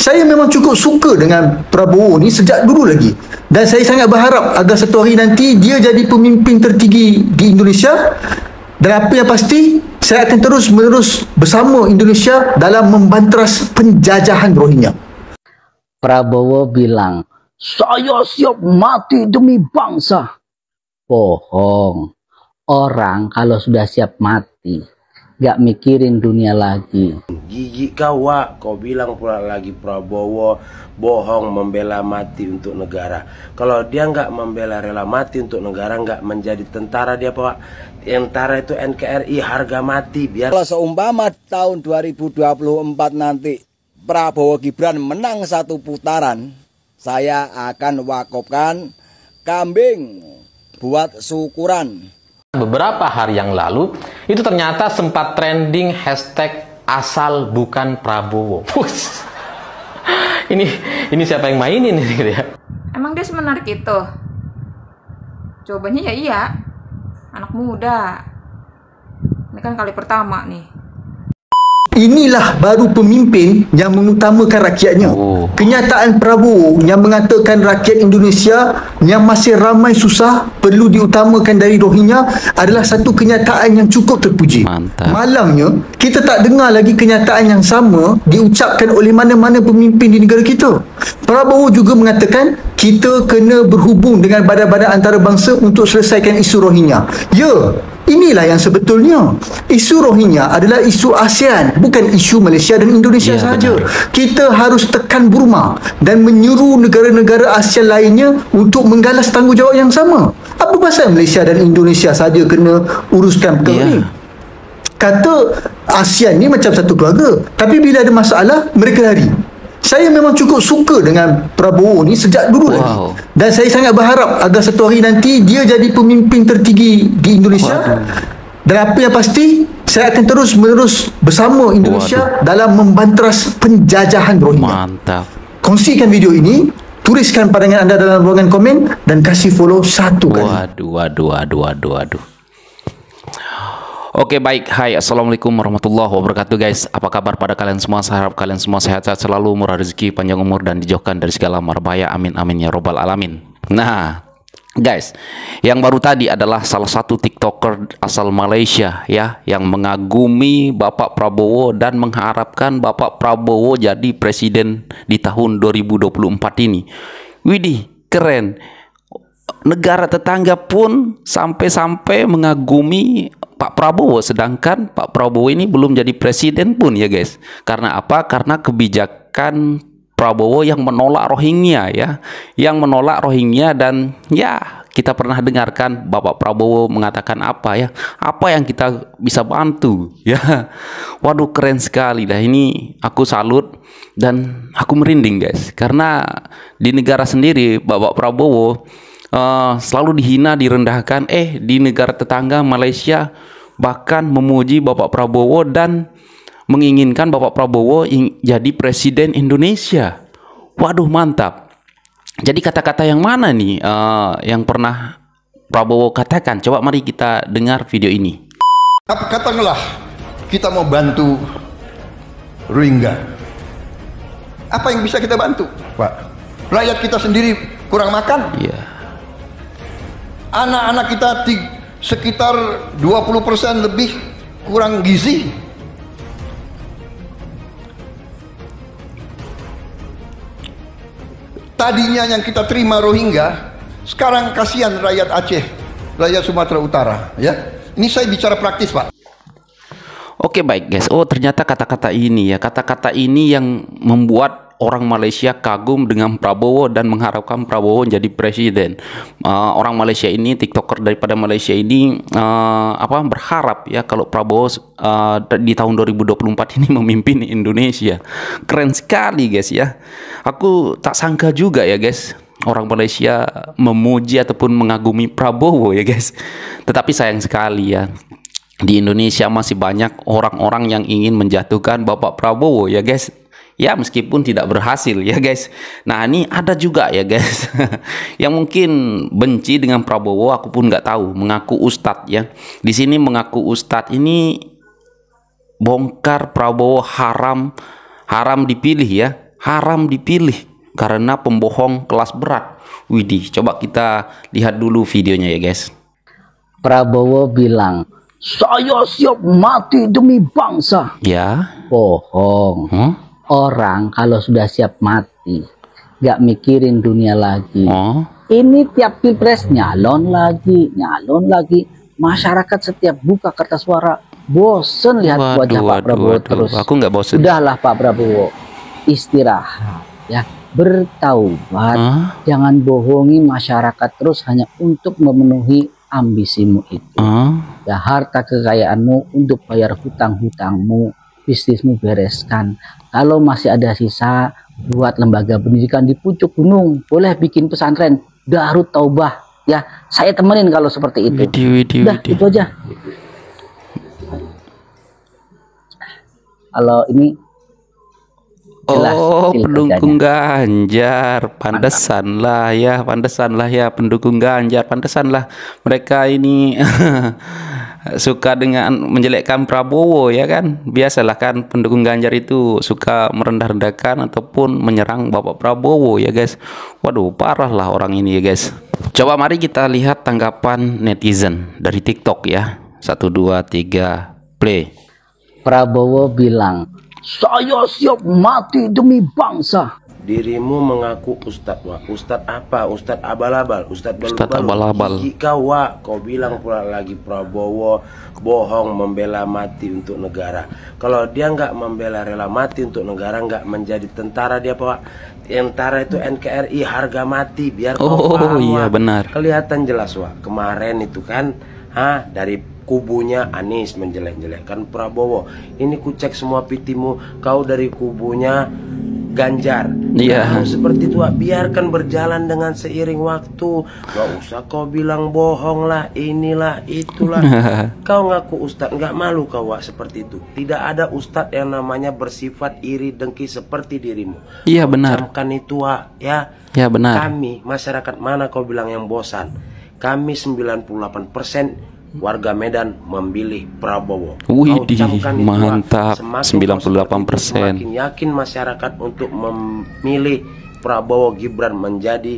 Saya memang cukup suka dengan Prabowo ni sejak dulu lagi. Dan saya sangat berharap agar satu hari nanti dia jadi pemimpin tertinggi di Indonesia. Dan apa yang pasti, saya akan terus-menerus bersama Indonesia dalam membanteras penjajahan Rohingya. Prabowo bilang, saya siap mati demi bangsa. Bohong. Orang kalau sudah siap mati, gak mikirin dunia lagi. Gigi kau, Wak. Kau bilang pula lagi Prabowo bohong membela mati untuk negara. Kalau dia nggak membela rela mati untuk negara, nggak menjadi tentara dia, Pak. Tentara itu NKRI, harga mati. Biar kalau seumpama tahun 2024 nanti Prabowo Gibran menang satu putaran, saya akan wakafkan kambing buat syukuran. Beberapa hari yang lalu itu ternyata sempat trending hashtag asal bukan Prabowo. Ini siapa yang mainin ini gitu ya? Emang dia semenarik itu? Jawabannya ya iya. Anak muda. Ini kan kali pertama nih. Inilah baru pemimpin yang mengutamakan rakyatnya. Kenyataan Prabowo yang mengatakan rakyat Indonesia yang masih ramai susah perlu diutamakan dari Rohingya adalah satu kenyataan yang cukup terpuji. Mantap. Malangnya, kita tak dengar lagi kenyataan yang sama diucapkan oleh mana-mana pemimpin di negara kita. Prabowo juga mengatakan kita kena berhubung dengan badan-badan antarabangsa untuk selesaikan isu Rohingya. Ya, inilah yang sebetulnya. Isu Rohingya adalah isu ASEAN, bukan isu Malaysia dan Indonesia sahaja. Kita harus tekan Burma dan menyuruh negara-negara ASEAN lainnya untuk menggalas tanggungjawab yang sama. Apa pasal Malaysia dan Indonesia saja kena uruskan perkara ni? Kata ASEAN ni macam satu keluarga, tapi bila ada masalah mereka lari. Saya memang cukup suka dengan Prabowo ni sejak dulu lagi. Dan saya sangat berharap agar satu hari nanti dia jadi pemimpin tertinggi di Indonesia. Dan apa yang pasti, saya akan terus-menerus bersama Indonesia dalam membanteras penjajahan Rohingya. Mantap. Kongsikan video ini, tuliskan pandangan anda dalam ruangan komen dan kasih follow satu kali. Waduh. Oke, baik. Hai, assalamualaikum warahmatullahi wabarakatuh, guys. Apa kabar pada kalian semua? Saya harap kalian semua sehat-sehat selalu, murah rezeki, panjang umur, dan dijauhkan dari segala marbahaya. Amin amin ya robbal alamin. Nah, guys, yang baru tadi adalah salah satu TikToker asal Malaysia ya, yang mengagumi Bapak Prabowo dan mengharapkan Bapak Prabowo jadi presiden di tahun 2024 ini. Widih, keren. Negara tetangga pun sampai-sampai mengagumi Pak Prabowo, sedangkan Pak Prabowo ini belum jadi presiden pun ya guys. Karena apa? Karena kebijakan Prabowo yang menolak Rohingya ya, yang menolak Rohingya. Dan ya, kita pernah dengarkan Bapak Prabowo mengatakan apa ya, apa yang kita bisa bantu ya. Waduh, keren sekali dah. Ini aku salut dan aku merinding guys, karena di negara sendiri Bapak Prabowo selalu dihina, direndahkan. Di negara tetangga Malaysia bahkan memuji Bapak Prabowo dan menginginkan Bapak Prabowo jadi presiden Indonesia. Waduh, mantap. Jadi kata-kata yang mana nih yang pernah Prabowo katakan? Coba mari kita dengar video ini. Katakanlah kita mau bantu Rohingya. Apa yang bisa kita bantu, Pak? Rakyat kita sendiri kurang makan. Iya. Anak-anak kita sekitar 20% lebih kurang gizi. Tadinya yang kita terima Rohingya, sekarang kasihan rakyat Aceh, rakyat Sumatera Utara ya. Ini saya bicara praktis, Pak. Oke, baik guys. Oh, ternyata kata-kata ini ya, kata-kata ini yang membuat orang Malaysia kagum dengan Prabowo dan mengharapkan Prabowo jadi presiden. Orang Malaysia ini, TikToker daripada Malaysia ini berharap ya kalau Prabowo di tahun 2024 ini memimpin Indonesia. Keren sekali guys ya. Aku tak sangka juga ya guys, orang Malaysia memuji ataupun mengagumi Prabowo ya guys. Tetapi sayang sekali ya, di Indonesia masih banyak orang-orang yang ingin menjatuhkan Bapak Prabowo ya guys. Ya, meskipun tidak berhasil ya guys. Nah, ini ada juga ya guys yang mungkin benci dengan Prabowo. Aku pun nggak tahu, mengaku ustadz ya. Di sini mengaku ustadz ini bongkar Prabowo haram dipilih ya, haram dipilih karena pembohong kelas berat. Widih, coba kita lihat dulu videonya ya guys. Prabowo bilang, saya siap mati demi bangsa. Ya. Bohong. Orang kalau sudah siap mati, gak mikirin dunia lagi. Ini tiap pilpres nyalon lagi. Masyarakat setiap buka kertas suara bosen lihat wajah Pak Prabowo terus. Aku nggak bosen. Udahlah Pak Prabowo, istirahat ya, bertaubat. Jangan bohongi masyarakat terus hanya untuk memenuhi ambisimu itu. Ya, harta kekayaanmu untuk bayar hutang-hutangmu, bisnismu bereskan. Kalau masih ada sisa, buat lembaga pendidikan di pucuk gunung, boleh bikin pesantren Darut Taubah. Ya, saya temenin kalau seperti itu. Udah, itu aja. Kalau ini jelas, pendukung Ganjar, pantesan lah ya pendukung Ganjar, pantesan lah mereka ini suka dengan menjelekkan Prabowo ya kan. Biasalah kan pendukung Ganjar itu suka merendah-rendahkan ataupun menyerang Bapak Prabowo ya guys. Waduh, parah lah orang ini ya guys. Coba mari kita lihat tanggapan netizen dari TikTok ya. 1, 2, 3, play. Prabowo bilang, saya siap mati demi bangsa. Dirimu mengaku ustadz, wah ustadz apa? Ustadz abal-abal, ustadz abal-abal. Jika wah, kau bilang pula lagi Prabowo bohong membela mati untuk negara. Kalau dia nggak membela rela mati untuk negara, nggak menjadi tentara dia pak. Tentara itu NKRI harga mati biar kau paham. Iya benar. Kelihatan jelas wah kemarin itu kan, dari kubunya Anies menjelek-jelekkan Prabowo. Ini kucek semua pitimu, kau dari kubunya Ganjar. Iya. Seperti itu, biarkan berjalan dengan seiring waktu. Gak usah kau bilang bohong lah, inilah, itulah. Kau ngaku ustadz, nggak malu kau seperti itu. Tidak ada ustadz yang namanya bersifat iri dengki seperti dirimu. Iya benar. Camkan itu ya. Ya benar. Kami masyarakat mana kau bilang yang bosan? Kami 98% warga Medan memilih Prabowo. Widih, mantap. 98%. Semakin yakin masyarakat untuk memilih Prabowo Gibran menjadi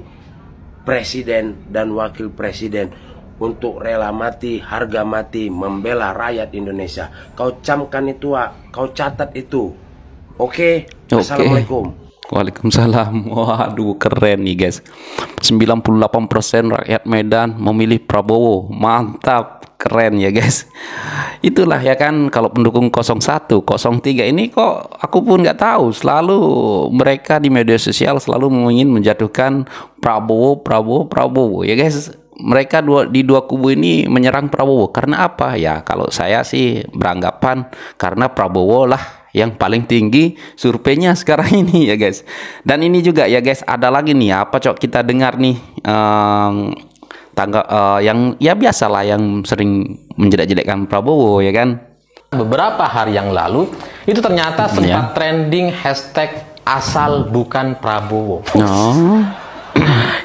presiden dan wakil presiden untuk rela mati, harga mati, membela rakyat Indonesia. Kau camkan itu, kau catat itu. Oke. Assalamualaikum. Waalaikumsalam. Waduh, keren nih guys. 98% rakyat Medan memilih Prabowo. Mantap. Keren ya guys. Itulah ya kan, kalau pendukung 01, 03 ini kok aku pun nggak tahu, selalu mereka di media sosial selalu ingin menjatuhkan Prabowo ya guys. Mereka di dua kubu ini menyerang Prabowo karena apa ya? Kalau saya sih beranggapan karena Prabowo lah yang paling tinggi surveinya sekarang ini ya guys. Dan ini juga ya guys, ada lagi nih apa cok kita dengar nih yang ya biasalah yang sering menjelek-jelekkan Prabowo ya kan. Beberapa hari yang lalu itu ternyata sempat trending hashtag asal bukan Prabowo.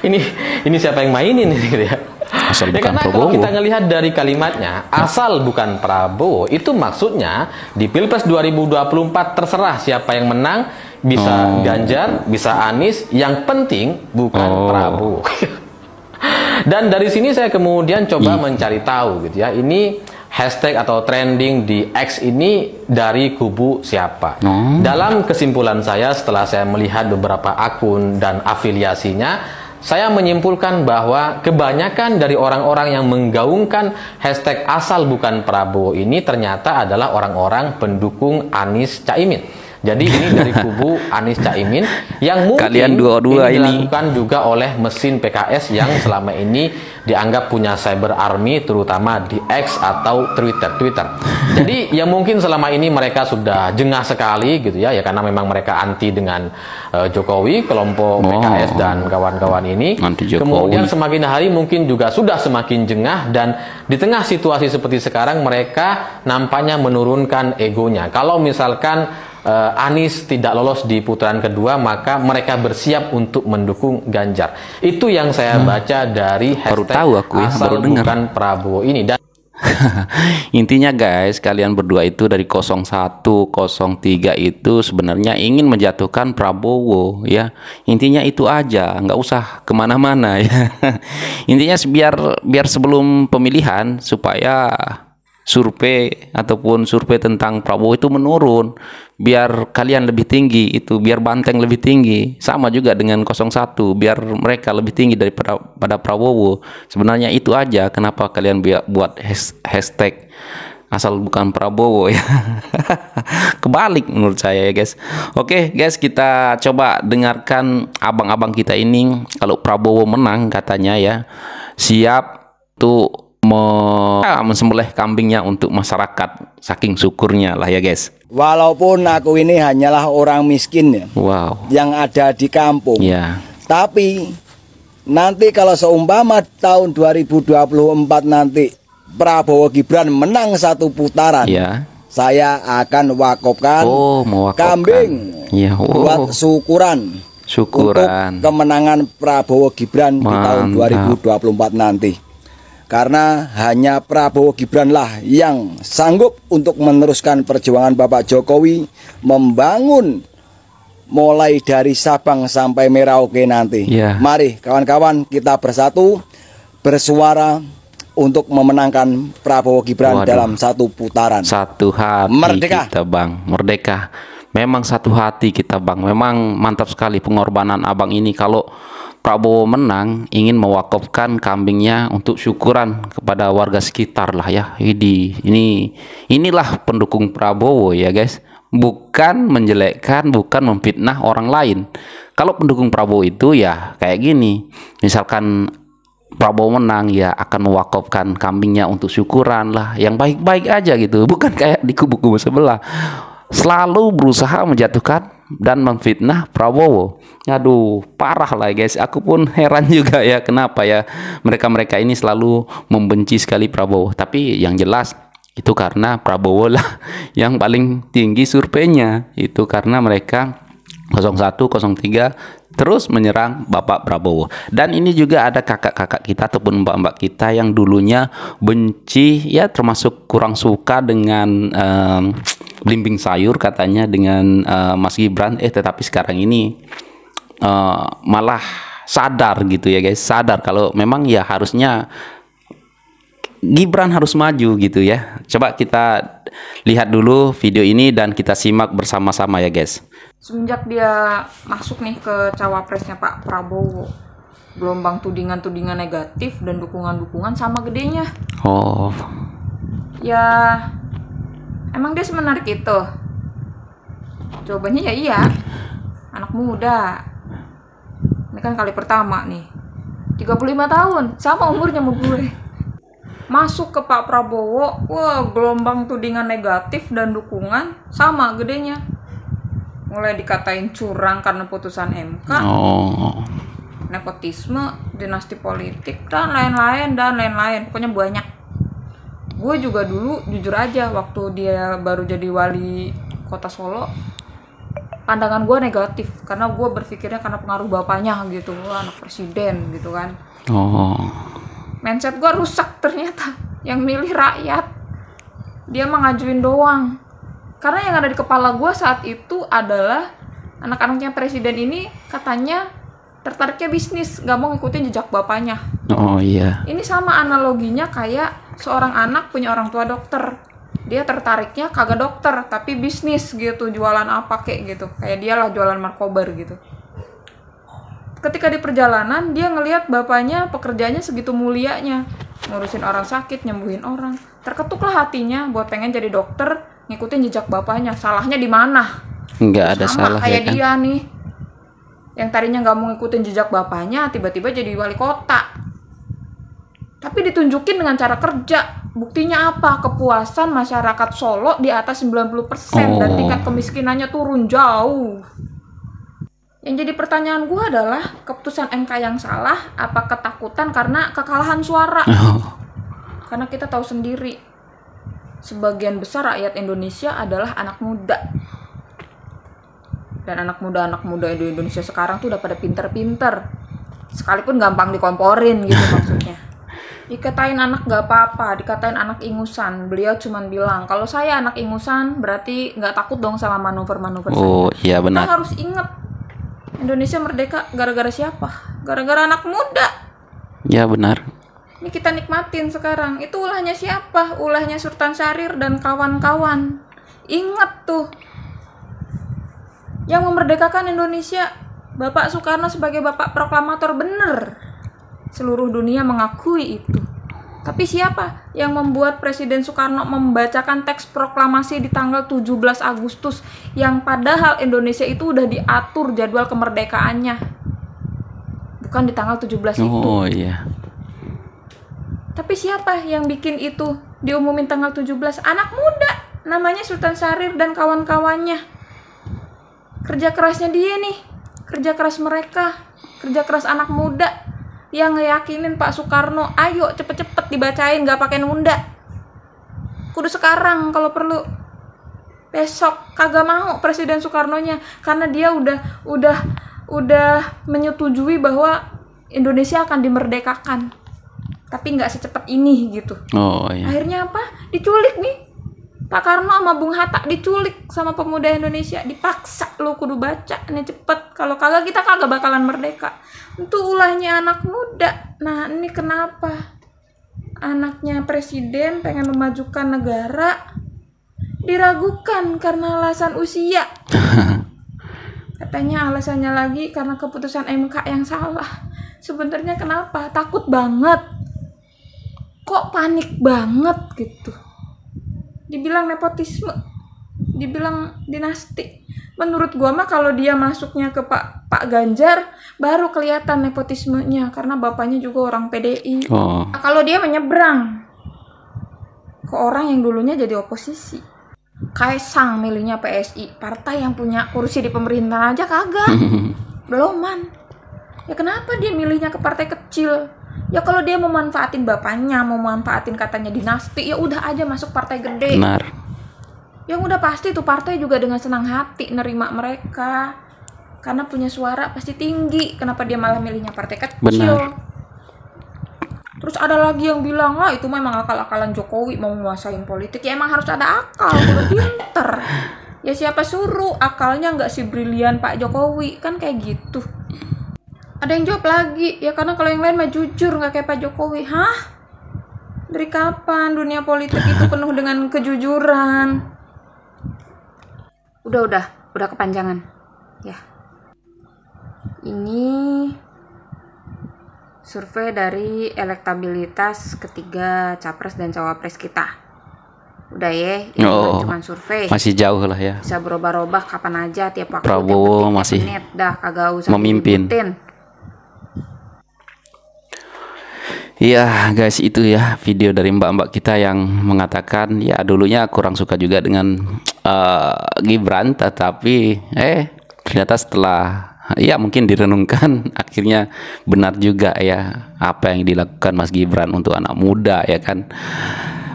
Ini siapa yang mainin ini gitu ya? Asal bukan karena Prabowo. Kalau kita ngelihat dari kalimatnya asal bukan Prabowo, itu maksudnya di Pilpres 2024 terserah siapa yang menang, bisa Ganjar, bisa Anies, yang penting bukan Prabowo. Dan dari sini saya kemudian coba mencari tahu gitu ya, ini hashtag atau trending di X ini dari kubu siapa. Dalam kesimpulan saya setelah saya melihat beberapa akun dan afiliasinya, saya menyimpulkan bahwa kebanyakan dari orang-orang yang menggaungkan hashtag asal bukan Prabowo ini ternyata adalah orang-orang pendukung Anies Caimin. Jadi ini dari kubu Anies Caimin yang mungkin kalian dua-dua ini dilakukan juga oleh mesin PKS yang selama ini dianggap punya cyber army, terutama di X atau Twitter. Jadi ya mungkin selama ini mereka sudah jengah sekali gitu ya, karena memang mereka anti dengan Jokowi, kelompok PKS dan kawan-kawan ini. Kemudian semakin hari mungkin juga sudah semakin jengah, dan di tengah situasi seperti sekarang mereka nampaknya menurunkan egonya. Kalau misalkan Anies tidak lolos di putaran kedua, maka mereka bersiap untuk mendukung Ganjar. Itu yang saya baca dari hashtag asal bukan Prabowo ini. Dan Intinya guys, kalian berdua itu dari 01, 03 itu sebenarnya ingin menjatuhkan Prabowo ya. Intinya itu aja, nggak usah kemana-mana ya. Intinya biar sebelum pemilihan supaya survei ataupun survei tentang Prabowo itu menurun, biar kalian lebih tinggi itu, biar Banteng lebih tinggi. Sama juga dengan 01, biar mereka lebih tinggi daripada Prabowo. Sebenarnya itu aja kenapa kalian buat hashtag asal bukan Prabowo ya. Kebalik menurut saya ya guys. Oke guys, kita coba dengarkan abang-abang kita ini. Kalau Prabowo menang katanya ya, siap tuh mensembelih kambingnya untuk masyarakat, saking syukurnya lah ya guys. Walaupun aku ini hanyalah orang miskin ya, yang ada di kampung ya. Tapi nanti kalau seumpama tahun 2024 nanti Prabowo Gibran menang satu putaran ya, saya akan wakopkan kambing ya. Buat syukuran untuk kemenangan Prabowo Gibran di tahun 2024 nanti. Karena hanya Prabowo Gibran lah yang sanggup untuk meneruskan perjuangan Bapak Jokowi membangun mulai dari Sabang sampai Merauke nanti. Mari kawan-kawan kita bersatu bersuara untuk memenangkan Prabowo Gibran dalam satu putaran. Satu hati merdeka kita bang, merdeka. Memang satu hati kita bang. Memang mantap sekali pengorbanan abang ini. Kalau Prabowo menang, ingin mewakafkan kambingnya untuk syukuran kepada warga sekitar lah ya. Inilah pendukung Prabowo ya guys. Bukan menjelekkan, bukan memfitnah orang lain. Kalau pendukung Prabowo itu ya kayak gini. Misalkan Prabowo menang ya akan mewakafkan kambingnya untuk syukuran lah. Yang baik-baik aja gitu. Bukan kayak di kubu-kubu sebelah. Selalu berusaha menjatuhkan dan memfitnah Prabowo. Aduh, parah lah guys. Aku pun heran juga ya kenapa ya mereka ini selalu membenci sekali Prabowo. Tapi yang jelas itu karena Prabowo lah yang paling tinggi surveinya. Itu karena mereka 01, 03 terus menyerang Bapak Prabowo. Dan ini juga ada kakak-kakak kita ataupun mbak-mbak kita yang dulunya benci ya, termasuk kurang suka dengan belimbing sayur katanya dengan Mas Gibran, tetapi sekarang ini malah sadar gitu ya guys, sadar kalau memang ya harusnya Gibran harus maju gitu ya. Coba kita lihat dulu video ini dan kita simak bersama-sama ya guys. Semenjak dia masuk nih ke cawapresnya Pak Prabowo, gelombang tudingan-tudingan negatif dan dukungan-dukungan sama gedenya. Oh. Ya, emang dia semenarik itu? Jawabannya ya iya. Anak muda. Ini kan kali pertama nih. 35 tahun, sama umurnya sama gue. Masuk ke Pak Prabowo, wah gelombang tudingan negatif dan dukungan sama gedenya. Mulai dikatain curang karena putusan MK, nepotisme, dinasti politik, dan lain-lain. Pokoknya banyak. Gue juga dulu jujur aja waktu dia baru jadi wali kota Solo, pandangan gue negatif karena gue berpikirnya karena pengaruh bapaknya gitu, anak presiden gitu kan. Mindset gue rusak ternyata. Yang milih rakyat, dia mah ngajuin doang. Karena yang ada di kepala gue saat itu adalah anak-anaknya presiden ini katanya tertariknya bisnis, gak mau ngikutin jejak bapaknya. Oh iya. Ini sama analoginya kayak seorang anak punya orang tua dokter. Dia tertariknya kagak dokter, tapi bisnis gitu, jualan apa kayak gitu. Kayak dia lah jualan markobar gitu. Ketika di perjalanan, dia ngelihat bapaknya pekerjaannya segitu mulianya. Ngurusin orang sakit, nyembuhin orang. Terketuklah hatinya buat pengen jadi dokter, ngikutin jejak bapaknya. Salahnya di mana? Nggak ada salah kayak ya kan? dia nih, yang tadinya nggak mau ngikutin jejak bapaknya, tiba-tiba jadi wali kota. Tapi ditunjukin dengan cara kerja. Buktinya apa? Kepuasan masyarakat Solo di atas 90% dan tingkat kemiskinannya turun jauh. Yang jadi pertanyaan gue adalah keputusan MK yang salah, apa ketakutan karena kekalahan suara? Karena kita tahu sendiri, sebagian besar rakyat Indonesia adalah anak muda. Dan anak muda di Indonesia sekarang tuh udah pada pinter-pinter. Sekalipun gampang dikomporin gitu maksudnya. Dikatain anak gak apa-apa, dikatain anak ingusan. Beliau cuman bilang, kalau saya anak ingusan berarti gak takut dong sama manuver-manuver saya. Oh iya benar. Kita harus ingat, Indonesia merdeka gara-gara siapa? Gara-gara anak muda. Ya benar. Ini kita nikmatin sekarang. Itu ulahnya siapa? Ulahnya Sultan Syahrir dan kawan-kawan. Ingat tuh, yang memerdekakan Indonesia Bapak Soekarno sebagai bapak proklamator, bener. Seluruh dunia mengakui itu. Tapi siapa yang membuat Presiden Soekarno membacakan teks proklamasi di tanggal 17 Agustus yang padahal Indonesia itu udah diatur jadwal kemerdekaannya? Bukan di tanggal 17 itu. Oh iya. Tapi siapa yang bikin itu diumumin tanggal 17? Anak muda, namanya Sultan Syahrir dan kawan-kawannya. Kerja kerasnya dia nih, kerja keras mereka, kerja keras anak muda yang ngeyakinin Pak Soekarno, ayo cepet-cepet dibacain, gak pakai nunda. Kudu sekarang kalau perlu. Besok kagak mau Presiden Soekarnonya karena dia udah menyetujui bahwa Indonesia akan dimerdekakan. Tapi nggak secepat ini gitu. Oh iya. Akhirnya apa? Diculik nih. Pak Karno sama Bung Hatta diculik sama pemuda Indonesia. Dipaksa lo kudu baca nih cepet. Kalau kagak kita kagak bakalan merdeka. Itu ulahnya anak muda. Nah ini kenapa anaknya presiden pengen memajukan negara diragukan karena alasan usia. Katanya alasannya lagi karena keputusan MK yang salah. Sebenarnya kenapa? Takut banget. Kok panik banget gitu. Dibilang nepotisme, dibilang dinasti. Menurut gua mah kalau dia masuknya ke Pak Ganjar baru kelihatan nepotismenya karena bapaknya juga orang PDI. Oh. Kalau dia menyeberang ke orang yang dulunya jadi oposisi. Kaisang milihnya PSI, partai yang punya kursi di pemerintahan aja kagak. Beloman. Ya kenapa dia milihnya ke partai kecil? Ya kalau dia mau manfaatin bapaknya, mau manfaatin katanya dinasti, ya udah aja masuk partai gede. Benar. Yang udah pasti tuh partai juga dengan senang hati nerima mereka. Karena punya suara pasti tinggi. Kenapa dia malah milihnya partai kecil? Benar. Terus ada lagi yang bilang, lah itu memang akal-akalan Jokowi mau menguasain politik. Ya emang harus ada akal, udah pinter. Ya siapa suruh akalnya nggak si brilian Pak Jokowi, kan kayak gitu. Ada yang jawab lagi, ya karena kalau yang lain mah jujur nggak kayak Pak Jokowi. Hah? Dari kapan dunia politik itu penuh dengan kejujuran? Udah kepanjangan. Ya. Ini survei dari elektabilitas ketiga capres dan cawapres kita. Udah ya, ini cuma survei. Masih jauh lah ya. Bisa berubah-ubah kapan aja tiap waktu. Prabowo masih menit, dah kagak usah memimpin. diikutin. Iya guys, itu ya video dari mbak-mbak kita yang mengatakan ya dulunya kurang suka juga dengan Gibran, tetapi ternyata setelah ya mungkin direnungkan akhirnya benar juga ya apa yang dilakukan Mas Gibran untuk anak muda ya kan.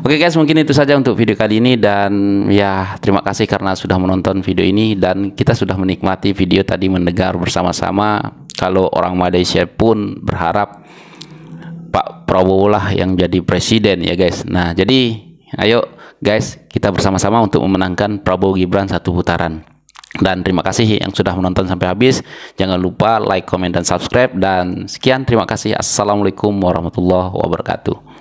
Oke guys, mungkin itu saja untuk video kali ini dan ya terima kasih karena sudah menonton video ini dan kita sudah menikmati video tadi mendengar bersama-sama kalau orang Malaysia pun berharap Pak Prabowo lah yang jadi presiden ya guys. Nah jadi ayo guys kita bersama-sama untuk memenangkan Prabowo Gibran satu putaran. Dan terima kasih yang sudah menonton sampai habis. Jangan lupa like, comment, dan subscribe. Dan sekian, terima kasih. Assalamualaikum warahmatullahi wabarakatuh.